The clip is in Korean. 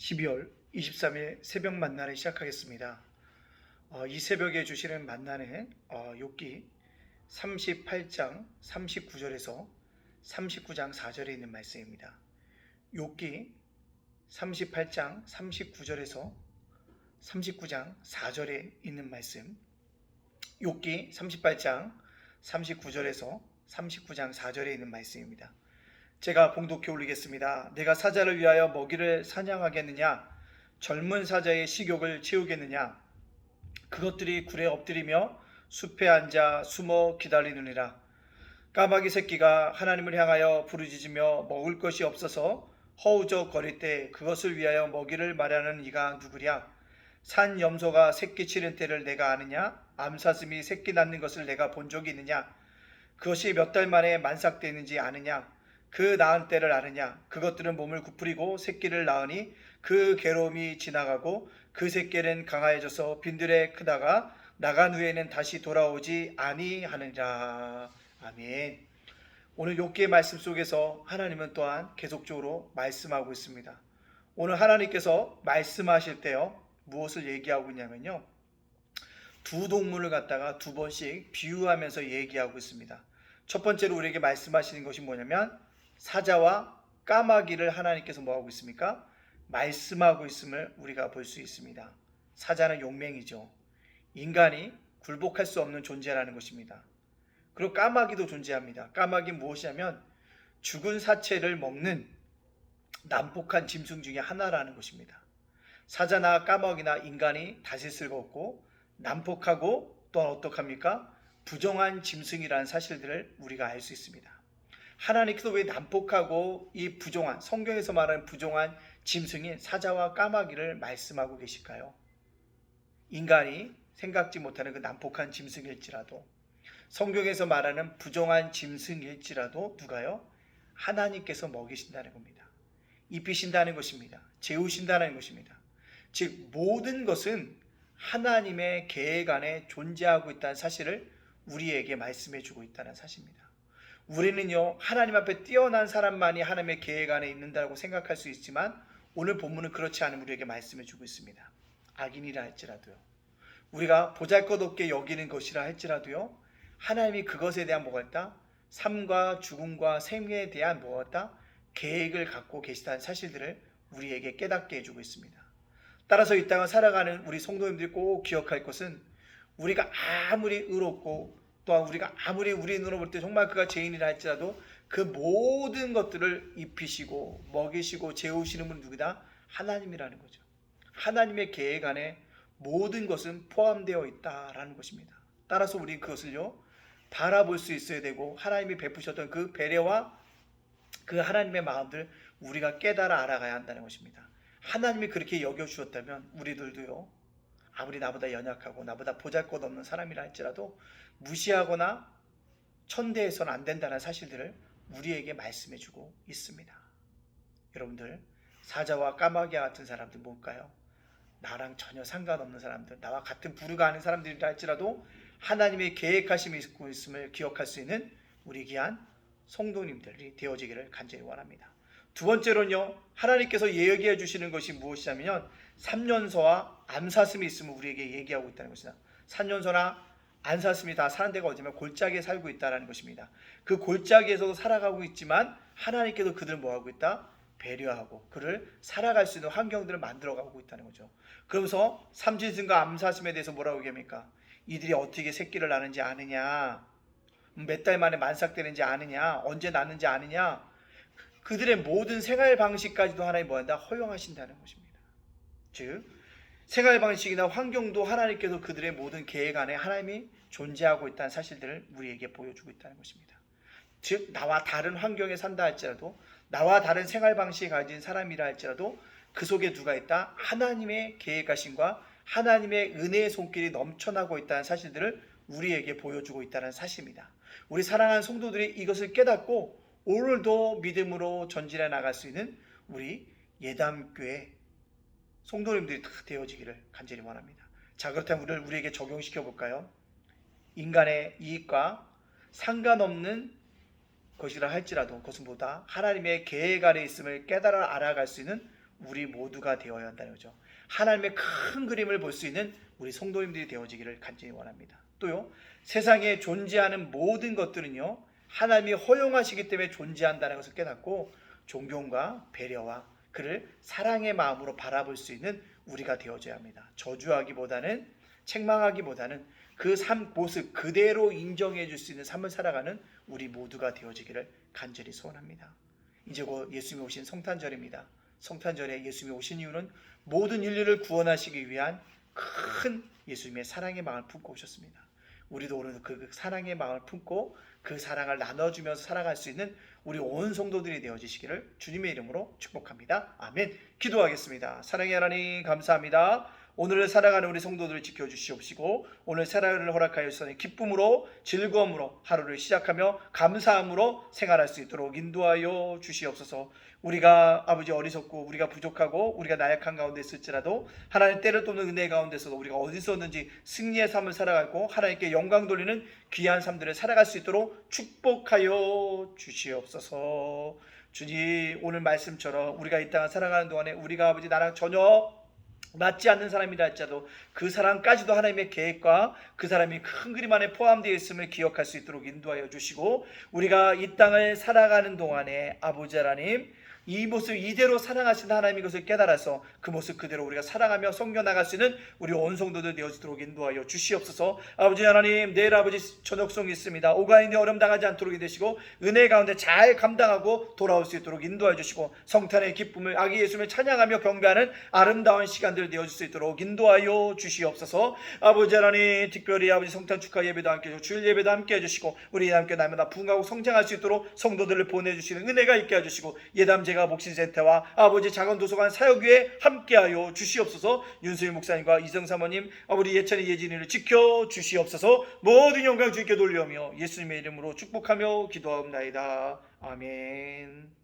12월 23일 새벽 만나를 시작하겠습니다. 이 새벽에 주시는 만나는 욥기 38장 39절에서 39장 4절에 있는 말씀입니다. 욥기 38장 39절에서 39장 4절에 있는 말씀. 욥기 38장 39절에서 39장 4절에 있는 말씀입니다. 제가 봉독해 올리겠습니다. 내가 사자를 위하여 먹이를 사냥하겠느냐? 젊은 사자의 식욕을 채우겠느냐? 그것들이 굴에 엎드리며 숲에 앉아 숨어 기다리느니라. 까마귀 새끼가 하나님을 향하여 부르짖으며 먹을 것이 없어서 허우적거릴 때 그것을 위하여 먹이를 마련하는 이가 누구랴? 산 염소가 새끼 치는 때를 내가 아느냐? 암사슴이 새끼 낳는 것을 내가 본 적이 있느냐? 그것이 몇 달 만에 만삭되는지 아느냐? 그 낳은 때를 아느냐? 그것들은 몸을 구부리고 새끼를 낳으니 그 괴로움이 지나가고 그 새끼는 강하여져서 빈들에 크다가 나간 후에는 다시 돌아오지 아니하느니라. 아멘. 오늘 욥기의 말씀 속에서 하나님은 또한 계속적으로 말씀하고 있습니다. 오늘 하나님께서 말씀하실 때요, 무엇을 얘기하고 있냐면요, 두 동물을 갖다가 두 번씩 비유하면서 얘기하고 있습니다. 첫 번째로 우리에게 말씀하시는 것이 뭐냐면 사자와 까마귀를 하나님께서 뭐하고 있습니까? 말씀하고 있음을 우리가 볼 수 있습니다. 사자는 용맹이죠. 인간이 굴복할 수 없는 존재라는 것입니다. 그리고 까마귀도 존재합니다. 까마귀는 무엇이냐면 죽은 사체를 먹는 난폭한 짐승 중에 하나라는 것입니다. 사자나 까마귀나 인간이 다실 수가 없고 난폭하고 또한 어떡합니까? 부정한 짐승이라는 사실들을 우리가 알 수 있습니다. 하나님께서 왜 난폭하고 이 부정한, 성경에서 말하는 부정한 짐승인 사자와 까마귀를 말씀하고 계실까요? 인간이 생각지 못하는 그 난폭한 짐승일지라도, 성경에서 말하는 부정한 짐승일지라도 누가요? 하나님께서 먹이신다는 겁니다. 입히신다는 것입니다. 재우신다는 것입니다. 즉 모든 것은 하나님의 계획 안에 존재하고 있다는 사실을 우리에게 말씀해 주고 있다는 사실입니다. 우리는요, 하나님 앞에 뛰어난 사람만이 하나님의 계획 안에 있는다고 생각할 수 있지만 오늘 본문은 그렇지 않은 우리에게 말씀해 주고 있습니다. 악인이라 할지라도요, 우리가 보잘것없게 여기는 것이라 할지라도요, 하나님이 그것에 대한 뭐가 있다? 삶과 죽음과 생애에 대한 뭐가 있다? 계획을 갖고 계시다는 사실들을 우리에게 깨닫게 해주고 있습니다. 따라서 이 땅을 살아가는 우리 성도님들이 꼭 기억할 것은 우리가 아무리 의롭고 또한 우리가 아무리 우리 눈으로 볼 때 정말 그가 죄인이라 할지라도 그 모든 것들을 입히시고 먹이시고 재우시는 분은 누구다? 하나님이라는 거죠. 하나님의 계획 안에 모든 것은 포함되어 있다라는 것입니다. 따라서 우리 그것을요 바라볼 수 있어야 되고, 하나님이 베푸셨던 그 배려와 그 하나님의 마음들 우리가 깨달아 알아가야 한다는 것입니다. 하나님이 그렇게 여겨주셨다면 우리들도요, 아무리 나보다 연약하고 나보다 보잘것없는 사람이라 할지라도 무시하거나 천대해서는 안 된다는 사실들을 우리에게 말씀해주고 있습니다. 여러분들, 사자와 까마귀와 같은 사람들 뭘까요? 나랑 전혀 상관없는 사람들, 나와 같은 부류가 아닌 사람들이라 할지라도 하나님의 계획하심이 있고 있음을 기억할 수 있는 우리 귀한 성도님들이 되어지기를 간절히 원합니다. 두 번째로는요, 하나님께서 얘기해 주시는 것이 무엇이냐면 3년서와 암사슴이 있음을 우리에게 얘기하고 있다는 것이다. 3년서나 암사슴이 다 사는 데가 어디냐면 골짜기에 살고 있다는 것입니다. 그 골짜기에서도 살아가고 있지만 하나님께서 그들을 뭐하고 있다? 배려하고 그를 살아갈 수 있는 환경들을 만들어가고 있다는 거죠. 그러면서 삼짐승과 암사슴에 대해서 뭐라고 얘기합니까? 이들이 어떻게 새끼를 낳는지 아느냐? 몇 달 만에 만삭되는지 아느냐? 언제 낳는지 아느냐? 그들의 모든 생활 방식까지도 하나님이 뭐한다? 허용하신다는 것입니다. 즉 생활 방식이나 환경도 하나님께서 그들의 모든 계획 안에 하나님이 존재하고 있다는 사실들을 우리에게 보여주고 있다는 것입니다. 즉 나와 다른 환경에 산다 할지라도, 나와 다른 생활 방식을 가진 사람이라 할지라도 그 속에 누가 있다? 하나님의 계획하심과 하나님의 은혜의 손길이 넘쳐나고 있다는 사실들을 우리에게 보여주고 있다는 사실입니다. 우리 사랑하는 성도들이 이것을 깨닫고 오늘도 믿음으로 전진해 나갈 수 있는 우리 예담교회 성도님들이 다 되어지기를 간절히 원합니다. 자, 그렇다면 우리에게 적용시켜 볼까요? 인간의 이익과 상관없는 것이라 할지라도 그것은 보다 하나님의 계획 아래 있음을 깨달아 알아갈 수 있는 우리 모두가 되어야 한다는 거죠. 하나님의 큰 그림을 볼 수 있는 우리 성도님들이 되어지기를 간절히 원합니다. 또요, 세상에 존재하는 모든 것들은요, 하나님이 허용하시기 때문에 존재한다는 것을 깨닫고 존경과 배려와 그를 사랑의 마음으로 바라볼 수 있는 우리가 되어져야 합니다. 저주하기보다는, 책망하기보다는 그 삶 모습 그대로 인정해 줄 수 있는 삶을 살아가는 우리 모두가 되어지기를 간절히 소원합니다. 이제 곧 예수님이 오신 성탄절입니다. 성탄절에 예수님이 오신 이유는 모든 인류를 구원하시기 위한 큰 예수님의 사랑의 마음을 품고 오셨습니다. 우리도 오늘 그 사랑의 마음을 품고 그 사랑을 나눠주면서 살아갈 수 있는 우리 온 성도들이 되어지시기를 주님의 이름으로 축복합니다. 아멘. 기도하겠습니다. 사랑의 하나님 감사합니다. 오늘을 살아가는 우리 성도들을 지켜주시옵시고 오늘 새날을 허락하여 주시니 기쁨으로 즐거움으로 하루를 시작하며 감사함으로 생활할 수 있도록 인도하여 주시옵소서. 우리가 아버지 어리석고 우리가 부족하고 우리가 나약한 가운데 있을지라도 하나님 때를 돕는 은혜 가운데서도 우리가 어디서든지 승리의 삶을 살아가고 하나님께 영광 돌리는 귀한 삶들을 살아갈 수 있도록 축복하여 주시옵소서. 주님, 오늘 말씀처럼 우리가 이 땅을 살아가는 동안에 우리가 아버지 나랑 전혀 맞지 않는 사람이라 할지라도 그 사람까지도 하나님의 계획과 그 사람이 큰 그림 안에 포함되어 있음을 기억할 수 있도록 인도하여 주시고 우리가 이 땅을 살아가는 동안에 아버지 하나님 이 모습 이대로 사랑하시는 하나님의 것을 깨달아서 그 모습 그대로 우리가 사랑하며 섬겨나갈 수 있는 우리 온 성도들 되어지도록 인도하여 주시옵소서. 아버지 하나님, 내일 아버지 저녁송이 있습니다. 오가인에 어려움 당하지 않도록 되시고 은혜 가운데 잘 감당하고 돌아올 수 있도록 인도하여 주시고 성탄의 기쁨을 아기 예수님을 찬양하며 경배하는 아름다운 시간들 되어질 수 있도록 인도하여 주시옵소서. 아버지 하나님, 특별히 아버지 성탄 축하 예배도 함께 해주시고 주일 예배도 함께 해주시고 우리 함께 날마다 부흥하고 성장할 수 있도록 성도들을 보내주시는 은혜가 있게 해주시고 예담 제가 목신센터와 아버지 작은 도서관 사역위에 함께하여 주시옵소서. 윤수일 목사님과 이정 사모님, 우리 예찬이 예진이를 지켜 주시옵소서. 모든 영광 주님께 돌려며 예수님의 이름으로 축복하며 기도하옵나이다. 아멘.